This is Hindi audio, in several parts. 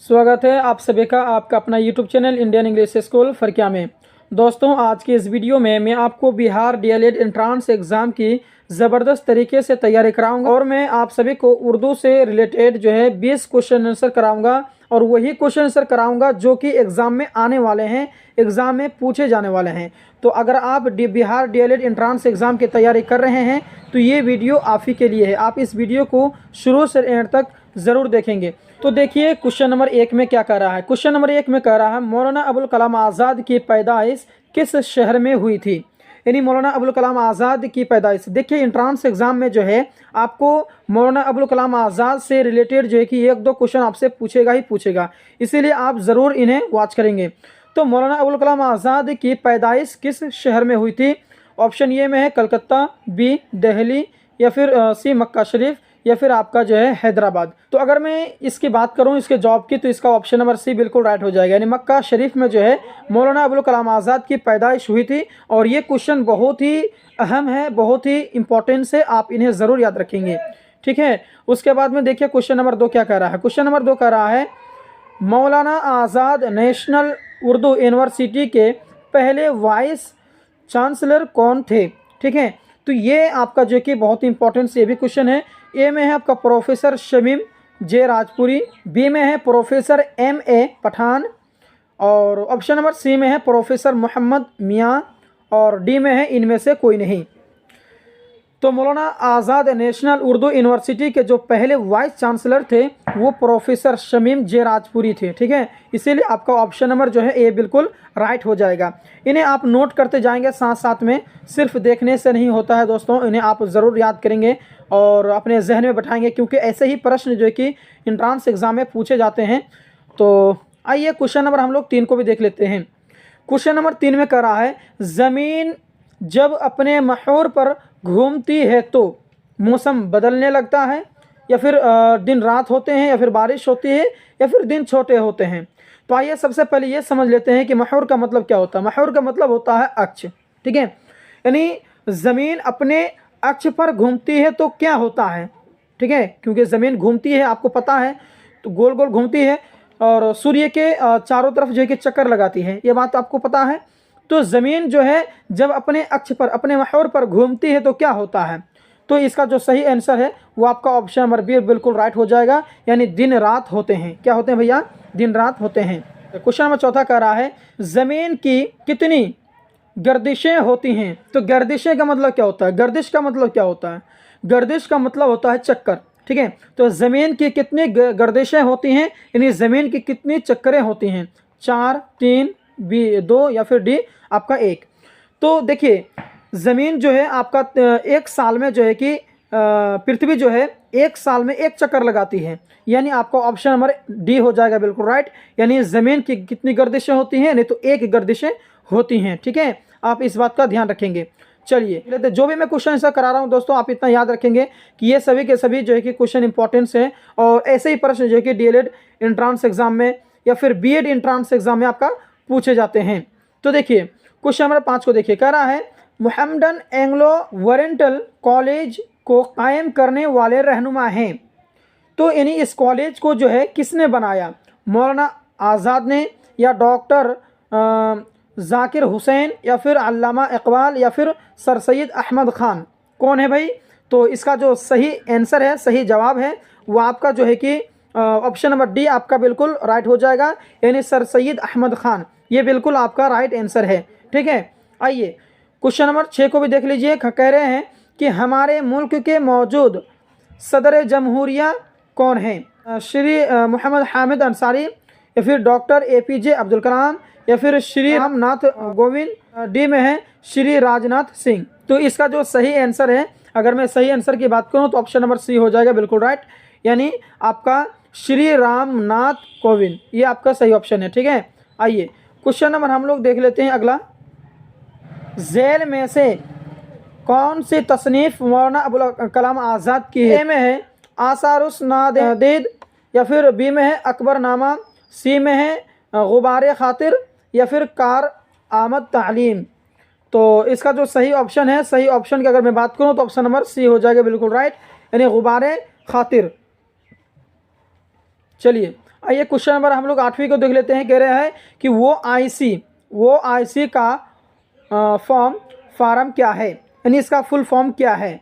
स्वागत है आप सभी का आपका अपना YouTube channel Indian English school Farkiya में। दोस्तों, आज की इस वीडियो में मैं आपको बिहार डीएलएड एंट्रांस एग्ज़ाम की ज़बरदस्त तरीके से तैयारी कराऊंगा और मैं आप सभी को उर्दू से रिलेटेड जो है 20 क्वेश्चन आंसर कराऊंगा और वही क्वेश्चन आंसर कराऊंगा जो कि एग्ज़ाम में आने वाले हैं, एग्ज़ाम में पूछे जाने वाले हैं। तो अगर आप बिहार डीएलएड एंट्रांस एग्ज़ाम की तैयारी कर रहे हैं तो ये वीडियो आप ही के लिए है। आप इस वीडियो को शुरू से एंड तक ज़रूर देखेंगे। तो देखिए क्वेश्चन नंबर 1 में क्या कह रहा है। क्वेश्चन नंबर 1 में कह रहा है मौलाना अबुल कलाम आज़ाद की पैदाइश किस शहर में हुई थी। यानी मौलाना अबुल कलाम आज़ाद की पैदाइश। देखिए एंट्रांस एग्जाम में जो है आपको मौलाना अबुल कलाम आज़ाद से रिलेटेड जो है कि एक दो क्वेश्चन आपसे पूछेगा ही पूछेगा, इसीलिए आप ज़रूर इन्हें वॉच करेंगे। तो मौलाना अबुल कलाम आज़ाद की पैदाइश किस शहर में हुई थी। ऑप्शन ए में है कलकत्ता, बी दिल्ली, या फिर सी मक्का शरीफ, या फिर आपका जो है हैदराबाद। तो अगर मैं इसकी बात करूं इसके जॉब की तो इसका ऑप्शन नंबर सी बिल्कुल राइट हो जाएगा। यानी मक्का शरीफ में जो है मौलाना अबुल कलाम आज़ाद की पैदाइश हुई थी और ये क्वेश्चन बहुत ही अहम है, बहुत ही इंपॉर्टेंस है, आप इन्हें ज़रूर याद रखेंगे। ठीक है, उसके बाद में देखिए क्वेश्चन नंबर 2 क्या कह रहा है। क्वेश्चन नंबर 2 कह रहा है मौलाना आज़ाद नेशनल उर्दू यूनिवर्सिटी के पहले वाइस चांसलर कौन थे। ठीक है, तो ये आपका जो कि बहुत ही इंपॉर्टेंट ये भी क्वेश्चन है। ए में है आपका प्रोफेसर शमीम जे राजपुरी, बी में है प्रोफेसर M.A. पठान, और ऑप्शन नंबर सी में है प्रोफेसर मोहम्मद मियाँ, और डी में है इनमें से कोई नहीं। तो मौलाना आज़ाद नेशनल उर्दू यूनिवर्सिटी के जो पहले वाइस चांसलर थे वो प्रोफेसर शमीम जे राजपुरी थे। ठीक है, इसीलिए आपका ऑप्शन नंबर जो है ए बिल्कुल राइट हो जाएगा। इन्हें आप नोट करते जाएंगे साथ साथ में, सिर्फ देखने से नहीं होता है दोस्तों, इन्हें आप ज़रूर याद करेंगे और अपने जहन में बैठाएंगे क्योंकि ऐसे ही प्रश्न जो है कि एंट्रांस एग्ज़ाम में पूछे जाते हैं। तो आइए क्वेश्चन नंबर हम लोग 3 को भी देख लेते हैं। क्वेश्चन नंबर 3 में कह रहा है ज़मीन जब अपने महवर पर घूमती है तो मौसम बदलने लगता है, या फिर दिन रात होते हैं, या फिर बारिश होती है, या फिर दिन छोटे होते हैं। तो आइए सबसे पहले ये समझ लेते हैं कि महवर का मतलब क्या होता है। महवर का मतलब होता है अक्ष। ठीक है, यानी ज़मीन अपने अक्ष पर घूमती है तो क्या होता है। ठीक है, क्योंकि ज़मीन घूमती है आपको पता है, तो गोल गोल घूमती है और सूर्य के चारों तरफ जो है कि चक्कर लगाती है, ये बात आपको पता है। तो ज़मीन जो है जब अपने अक्ष पर, अपने महवर पर घूमती है तो क्या होता है। तो इसका जो सही आंसर है वो आपका ऑप्शन नंबर बी बिल्कुल राइट हो जाएगा। यानी दिन रात होते हैं। क्या होते हैं भैया, दिन रात होते हैं। क्वेश्चन नंबर 4 कह रहा है ज़मीन की कितनी गर्दिशें होती हैं। तो गर्दिशें का मतलब क्या होता है, गर्दिश का मतलब क्या होता है। गर्दिश का मतलब होता है चक्कर। ठीक है, तो ज़मीन की कितनी गर्दिशें होती हैं, यानी ज़मीन की कितनी चक्करें होती हैं। 4, 3, बी 2, या फिर डी आपका 1। तो देखिए ज़मीन जो है आपका एक साल में जो है कि पृथ्वी जो है एक साल में एक चक्कर लगाती है, यानी आपका ऑप्शन नंबर डी हो जाएगा बिल्कुल राइट। यानी ज़मीन की कितनी गर्दिशें होती हैं, नहीं तो एक गर्दिशें होती हैं। ठीक है, आप इस बात का ध्यान रखेंगे। चलिए जो भी मैं क्वेश्चन आंसर करा रहा हूँ दोस्तों, आप इतना याद रखेंगे कि ये सभी के सभी जो है कि क्वेश्चन इंपॉर्टेंस है और ऐसे ही प्रश्न जो है कि डीएलएड एंट्रांस एग्जाम में या फिर बीएड एंट्रांस एग्जाम में आपका पूछे जाते हैं। तो देखिए क्वेश्चन नंबर 5 को देखिए, कह रहा है मुहम्मदन एंग्लो ओरिएंटल कॉलेज को कायम करने वाले रहनुमा हैं। तो यानी इस कॉलेज को जो है किसने बनाया, मौलाना आज़ाद ने, या डॉक्टर जाकिर हुसैन, या फिर अल्लामा इकबाल, या फिर सर सैयद अहमद ख़ान। कौन है भाई। तो इसका जो सही आंसर है, सही जवाब है वो आपका जो है कि ऑप्शन नंबर डी आपका बिल्कुल राइट हो जाएगा। यानी सर सैयद अहमद ख़ान, ये बिल्कुल आपका राइट आंसर है। ठीक है, आइए क्वेश्चन नंबर 6 को भी देख लीजिए। कह रहे हैं कि हमारे मुल्क के मौजूद सदर जमहूरिया कौन हैं। श्री मोहम्मद हामिद अंसारी, या फिर डॉक्टर APJ अब्दुल कलाम, या फिर श्री रामनाथ कोविंद, डी में है श्री राजनाथ सिंह। तो इसका जो सही आंसर है, अगर मैं सही आंसर की बात करूं तो ऑप्शन नंबर सी हो जाएगा बिल्कुल राइट। यानी आपका श्री रामनाथ कोविंद, ये आपका सही ऑप्शन है। ठीक है, आइए क्वेश्चन नंबर हम लोग देख लेते हैं अगला। झेल में से कौन सी तसनीफ़ मौलाना अबुल कलाम आज़ाद की है। ए में है आसारुस नादेद, या फिर बी में है अकबरनामा, सी में है गुबार खातिर, या फिर कार आमद तालीम। तो इसका जो सही ऑप्शन है, सही ऑप्शन की अगर मैं बात करूं तो ऑप्शन नंबर सी हो जाएगा बिल्कुल राइट, यानी गुबार खातिर। चलिए आइए क्वेश्चन नंबर हम लोग 8वीं को देख लेते हैं। कह रहे हैं कि वो आईसी का फॉर्म क्या है, यानी इसका फुल फॉर्म क्या है।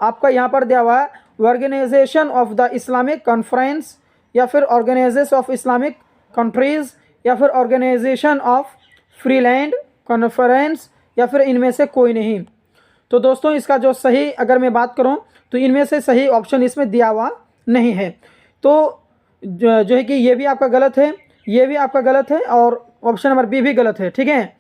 आपका यहाँ पर दिया हुआ है organization of the Islamic conference, या फिर ऑर्गेनाइजेशन ऑफ इस्लामिक कंट्रीज़, या फिर ऑर्गेनाइजेशन ऑफ फ्रीलैंड कॉन्फ्रेंस, या फिर इनमें से कोई नहीं। तो दोस्तों इसका जो सही अगर मैं बात करूं तो इनमें से सही ऑप्शन इसमें दिया हुआ नहीं है। तो जो है कि ये भी आपका गलत है, ये भी आपका गलत है, और ऑप्शन नंबर बी भी गलत है। ठीक है,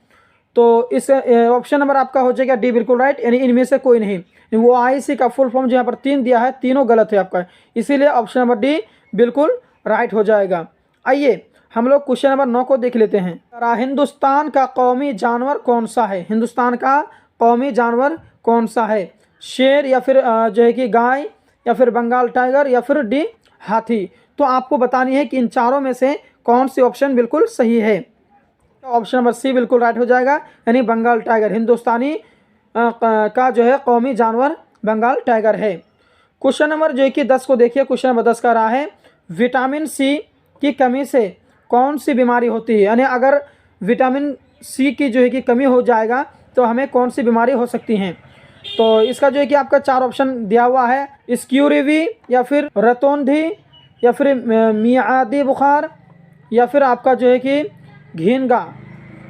तो इस ऑप्शन नंबर आपका हो जाएगा डी बिल्कुल राइट, यानी इनमें से कोई नहीं। वो आईसी का फुल फॉर्म जो यहाँ पर 3 दिया है, तीनों गलत है आपका, इसीलिए ऑप्शन नंबर डी बिल्कुल राइट हो जाएगा। आइए हम लोग क्वेश्चन नंबर 9 को देख लेते हैं। हिंदुस्तान का कौमी जानवर कौन सा है? हिंदुस्तान का कौमी जानवर कौन सा है? शेर, या फिर जो है कि गाय, या फिर बंगाल टाइगर, या फिर डी हाथी। तो आपको बतानी है कि इन चारों में से कौन सी ऑप्शन बिल्कुल सही है। ऑप्शन नंबर सी बिल्कुल राइट हो जाएगा, यानी बंगाल टाइगर। हिंदुस्तानी का जो है कौमी जानवर बंगाल टाइगर है। क्वेश्चन नंबर जो है कि 10 को देखिए। क्वेश्चन नंबर 10 का रहा है विटामिन सी की कमी से कौन सी बीमारी होती है, यानी अगर विटामिन सी की जो है कि कमी हो जाएगा तो हमें कौन सी बीमारी हो सकती हैं। तो इसका जो है कि आपका 4 ऑप्शन दिया हुआ है, स्क्यूरीवी, या फिर रतौंधी, या फिर मियादी बुखार, या फिर आपका जो है कि घिनगा।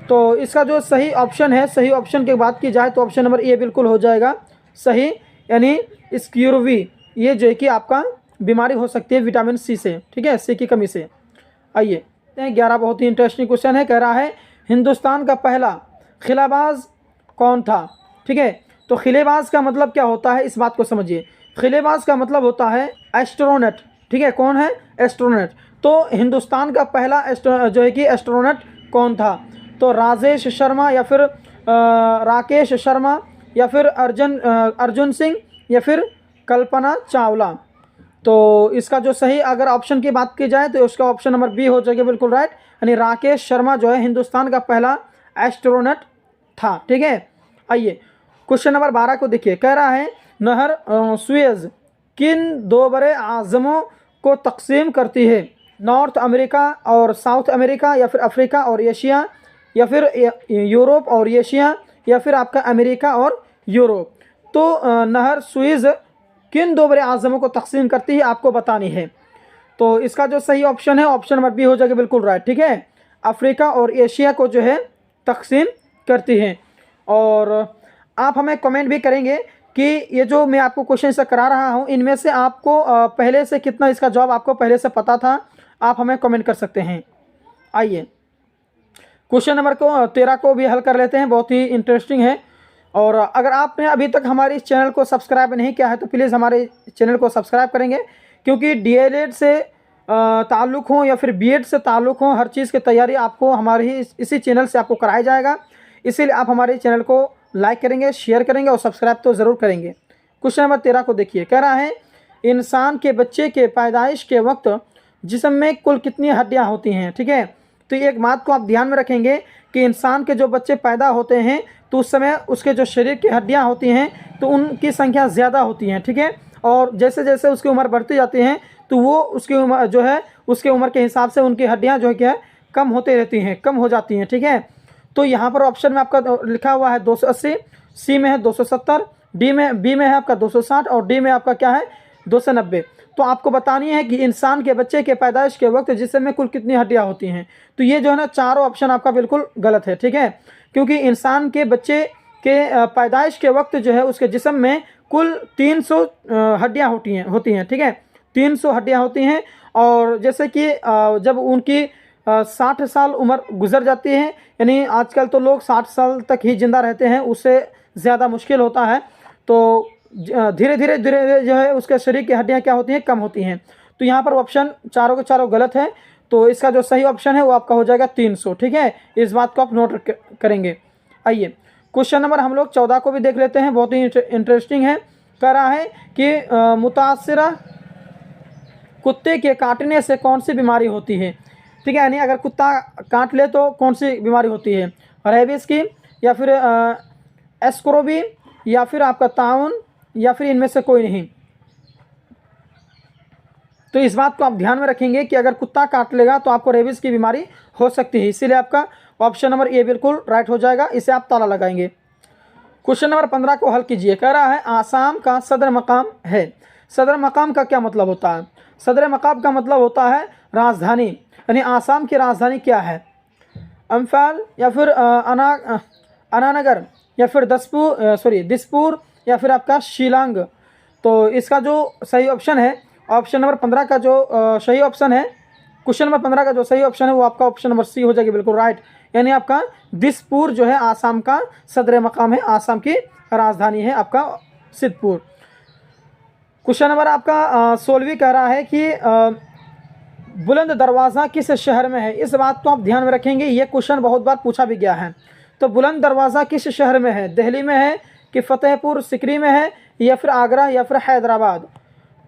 तो इसका जो सही ऑप्शन है, सही ऑप्शन की बात की जाए तो ऑप्शन नंबर ए बिल्कुल हो जाएगा सही, यानी स्क्यूरवी, ये जो है कि आपका बीमारी हो सकती है विटामिन सी से। ठीक है, सी की कमी से। आइए 11 बहुत ही इंटरेस्टिंग क्वेश्चन है। कह रहा है हिंदुस्तान का पहला खिलाबाज कौन था? ठीक है, तो खिलेबाज का मतलब क्या होता है, इस बात को समझिए। खिलेबाज का मतलब होता है एस्ट्रोनॉट। ठीक है, कौन है? एस्ट्रोनॉट। तो हिंदुस्तान का पहला जो है कि एस्ट्रोनॉट कौन था? तो राजेश शर्मा, या फिर राकेश शर्मा, या फिर अर्जुन सिंह, या फिर कल्पना चावला। तो इसका जो सही अगर ऑप्शन की बात की जाए तो उसका ऑप्शन नंबर बी हो जाएगा बिल्कुल राइट, यानी राकेश शर्मा जो है हिंदुस्तान का पहला एस्ट्रोनॉट था। ठीक है, आइए क्वेश्चन नंबर 12 को देखिए। कह रहा है नहर सुएज किन 2 बड़े आज़मों को तकसीम करती है? नॉर्थ अमेरिका और साउथ अमेरिका, या फिर अफ्रीका और एशिया, या फिर यूरोप और एशिया, या फिर आपका अमेरिका और यूरोप। तो नहर सुएज किन 2 बड़े आज़मों को तकसीम करती है, आपको बतानी है। तो इसका जो सही ऑप्शन है ऑप्शन नंबर बी हो जाएगा बिल्कुल राइट। ठीक है, अफ्रीका और एशिया को जो है तकसीम करती हैं। और आप हमें कमेंट भी करेंगे कि ये जो मैं आपको क्वेश्चन से करा रहा हूँ इनमें से आपको पहले से कितना इसका जवाब आपको पहले से पता था, आप हमें कमेंट कर सकते हैं। आइए क्वेश्चन नंबर 13 को भी हल कर लेते हैं, बहुत ही इंटरेस्टिंग है। और अगर आपने अभी तक हमारे इस चैनल को सब्सक्राइब नहीं किया है तो प्लीज़ हमारे चैनल को सब्सक्राइब करेंगे, क्योंकि डीएलएड से ताल्लुक़ हो या फिर बीएड से ताल्लुक़ हो, हर चीज़ की तैयारी आपको हमारे ही इसी चैनल से आपको कराया जाएगा। इसीलिए आप हमारे चैनल को लाइक करेंगे, शेयर करेंगे और सब्सक्राइब तो ज़रूर करेंगे। क्वेश्चन नंबर 13 को देखिए। कह रहा है इंसान के बच्चे के पैदाइश के वक्त जिस्म में कुल कितनी हड्डियाँ होती हैं? ठीक है, तो एक बात को आप ध्यान में रखेंगे कि इंसान के जो बच्चे पैदा होते हैं तो उस समय उसके जो शरीर की हड्डियाँ होती हैं तो उनकी संख्या ज़्यादा होती हैं। ठीक है, और जैसे जैसे उसकी उम्र बढ़ती जाती है तो वो उसकी उम्र जो है उसके उम्र के हिसाब से उनकी हड्डियाँ जो है क्या कम होते रहती हैं, कम हो जाती हैं। ठीक है, तो यहाँ पर ऑप्शन में आपका लिखा हुआ है 280, सी में है 270, बी में है आपका 260 और डी में आपका क्या है 290। तो आपको बतानी है कि इंसान के बच्चे के पैदाइश के वक्त जिस्म में कुल कितनी हड्डियाँ होती हैं। तो ये जो है ना चारों ऑप्शन आपका बिल्कुल गलत है। ठीक है, क्योंकि इंसान के बच्चे के पैदाइश के वक्त जो है उसके जिस्म में कुल 300 हड्डियाँ होती हैं। ठीक है, 300 हड्डियाँ होती हैं। और जैसे कि जब उनकी 60 साल उम्र गुजर जाती है, यानी आजकल तो लोग 60 साल तक ही ज़िंदा रहते हैं, उससे ज़्यादा मुश्किल होता है। तो धीरे धीरे जो है उसके शरीर की हड्डियाँ क्या होती हैं, कम होती हैं। तो यहाँ पर ऑप्शन चारों के चारों गलत है। तो इसका जो सही ऑप्शन है वो आपका हो जाएगा 300। ठीक है, इस बात को आप नोट करेंगे। आइए क्वेश्चन नंबर हम लोग 14 को भी देख लेते हैं, बहुत ही इंटरेस्टिंग है। कह रहा है कि मुतासिरा कुत्ते के काटने से कौन सी बीमारी होती है? ठीक है, यानी अगर कुत्ता काट ले तो कौन सी बीमारी होती है? रेबीज की, या फिर एस्कोरोबी, या फिर आपका ताउन, या फिर इनमें से कोई नहीं। तो इस बात को आप ध्यान में रखेंगे कि अगर कुत्ता काट लेगा तो आपको रेबीज़ की बीमारी हो सकती है। इसीलिए आपका ऑप्शन नंबर ए बिल्कुल राइट हो जाएगा, इसे आप ताला लगाएंगे। क्वेश्चन नंबर 15 को हल कीजिए। कह रहा है आसाम का सदर मकाम है। सदर मकाम का क्या मतलब होता है? सदर मकाम का मतलब होता है राजधानी, यानी आसाम की राजधानी क्या है? अम्फाल या फिर अनानगर या फिर दिसपुर या फिर आपका शिलांग। तो इसका जो सही ऑप्शन है, ऑप्शन नंबर 15 का जो सही ऑप्शन है, क्वेश्चन नंबर 15 का जो सही ऑप्शन है वो आपका ऑप्शन नंबर सी हो जाएगी, बिल्कुल राइट। यानी आपका दिसपुर जो है आसाम का सदर मकाम है, आसाम की राजधानी है आपका सिद्धपुर। क्वेश्चन नंबर आपका 16वीं कह रहा है कि बुलंद दरवाज़ा किस शहर में है? इस बात को आप ध्यान में रखेंगे, ये क्वेश्चन बहुत बार पूछा भी गया है। तो बुलंद दरवाज़ा किस शहर में है? दिल्ली में है कि फतेहपुर सिकरी में है या फिर आगरा या फिर हैदराबाद?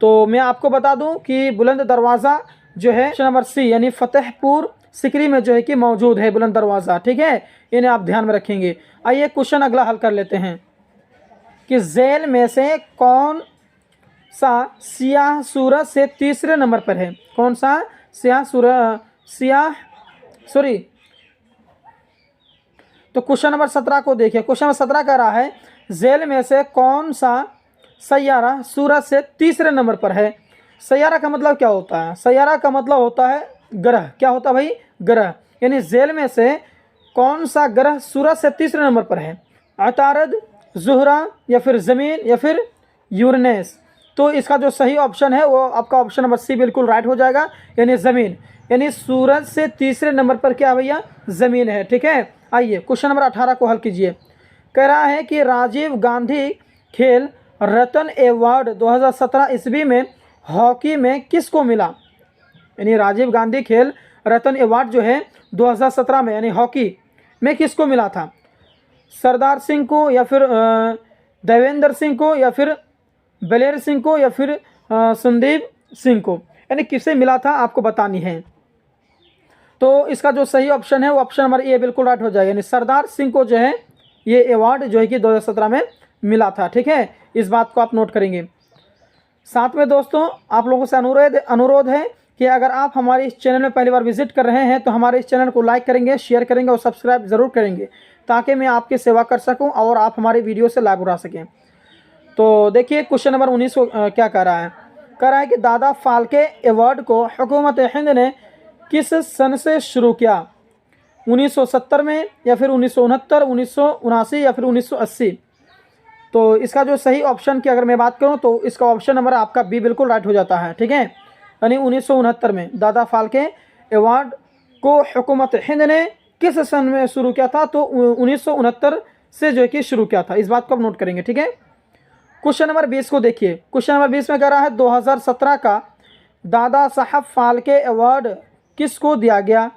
तो मैं आपको बता दूं कि बुलंद दरवाज़ा जो है ऑप्शन नंबर सी यानी फतेहपुर सिकरी में जो है कि मौजूद है बुलंद दरवाज़ा, ठीक है, इन्हें आप ध्यान में रखेंगे। आइए क्वेश्चन अगला हल कर लेते हैं कि झेल में से कौन सा सियाह सूरज से तीसरे नंबर पर है? कौन सा तो क्वेश्चन नंबर 17 को देखिए। क्वेश्चन नंबर 17 कह रहा है झेल में से कौन सा सैयारा सूरज से तीसरे नंबर पर है? सैयारा का मतलब क्या होता है? सैयारा का मतलब होता है ग्रह। क्या होता है भाई? ग्रह। यानी झेल में से कौन सा ग्रह सूरज से तीसरे नंबर पर है? अतारद, ज़ुहरा या फिर ज़मीन या फिर यूरेनस? तो इसका जो सही ऑप्शन है वो आपका ऑप्शन नंबर सी बिल्कुल राइट हो जाएगा, यानी ज़मीन। यानी सूरज से तीसरे नंबर पर क्या भैया? ज़मीन है, ठीक है। आइए क्वेश्चन नंबर 18 को हल कीजिए। कह रहा है कि राजीव गांधी खेल रत्न अवार्ड 2017 ईस्वी में हॉकी में किसको मिला? यानी राजीव गांधी खेल रत्न अवार्ड जो है 2017 में यानी हॉकी में किसको मिला था? सरदार सिंह को या फिर देवेंद्र सिंह को या फिर बलेर सिंह को या फिर संदीप सिंह को? यानी किसे मिला था आपको बतानी है। तो इसका जो सही ऑप्शन है वो ऑप्शन नंबर ए बिल्कुल राइट हो जाएगा, यानी सरदार सिंह को जो है ये अवार्ड जो है कि 2017 में मिला था, ठीक है। इस बात को आप नोट करेंगे। साथ में दोस्तों आप लोगों से अनुरोध है कि अगर आप हमारे इस चैनल में पहली बार विजिट कर रहे हैं तो हमारे इस चैनल को लाइक करेंगे, शेयर करेंगे और सब्सक्राइब ज़रूर करेंगे ताकि मैं आपकी सेवा कर सकूं और आप हमारी वीडियो से लाभ उठा सकें। तो देखिए क्वेश्चन नंबर 19 को क्या कह रहा है? कह रहा है कि दादा फाल्के अवार्ड को हुकूमत हिंद ने किस सन से शुरू किया? 1970 में या फिर 1969, 1979 या फिर 1980? तो इसका जो सही ऑप्शन की अगर मैं बात करूं तो इसका ऑप्शन नंबर आपका बी बिल्कुल राइट हो जाता है, ठीक है। यानी 1969 में दादा फाल्के अवार्ड को हुकूमत हिंद ने किस सन में शुरू किया था? तो 1969 से जो है कि शुरू किया था। इस बात को आप नोट करेंगे, ठीक है। क्वेश्चन नंबर 20 को देखिए। क्वेश्चन नंबर 20 में कह रहा है 2017 का दादा साहब फाल्के अवार्ड किसको दिया गया?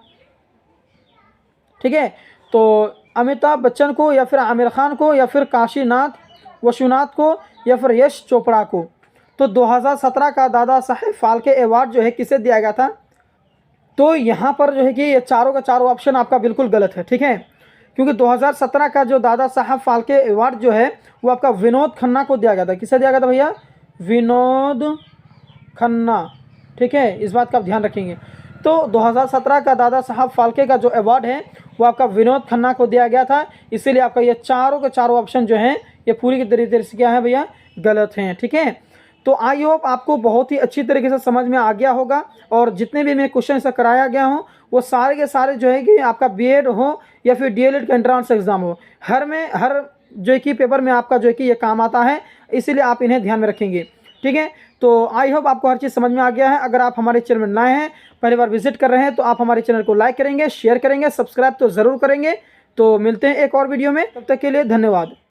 ठीक है, तो अमिताभ बच्चन को या फिर आमिर खान को या फिर काशीनाथ विश्वनाथ को या फिर यश चोपड़ा को? तो 2017 का दादा साहेब फाल्के अवार्ड जो है किसे दिया गया था? तो यहाँ पर जो है कि ये चारों का चारों ऑप्शन आपका बिल्कुल गलत है, ठीक है, क्योंकि 2017 का जो दादा साहब फाल्के अवार्ड जो है वो आपका विनोद खन्ना को दिया गया था। किसे दिया गया था भैया? विनोद खन्ना, ठीक है। इस बात का आप ध्यान रखेंगे। तो 2017 का दादा साहब फाल्के का जो अवार्ड है वो आपका विनोद खन्ना को दिया गया था, इसीलिए आपका ये चारों के चारों ऑप्शन जो हैं ये पूरी की तरीके से क्या है भैया? गलत हैं, ठीक है। तो आई होप आपको बहुत ही अच्छी तरीके से समझ में आ गया होगा और जितने भी मैं क्वेश्चन से कराया गया हूँ वो सारे के सारे जो है कि आपका बीएड हो या फिर डीएलएड का एंट्रेंस एग्जाम हो, हर जो है कि पेपर में आपका जो है कि ये काम आता है, इसीलिए आप इन्हें ध्यान में रखेंगे, ठीक है। तो आई होप आपको हर चीज़ समझ में आ गया है। अगर आप हमारे चैनल में नए हैं, पहली बार विजिट कर रहे हैं, तो आप हमारे चैनल को लाइक करेंगे, शेयर करेंगे, सब्सक्राइब तो ज़रूर करेंगे। तो मिलते हैं एक और वीडियो में, तब तक के लिए धन्यवाद।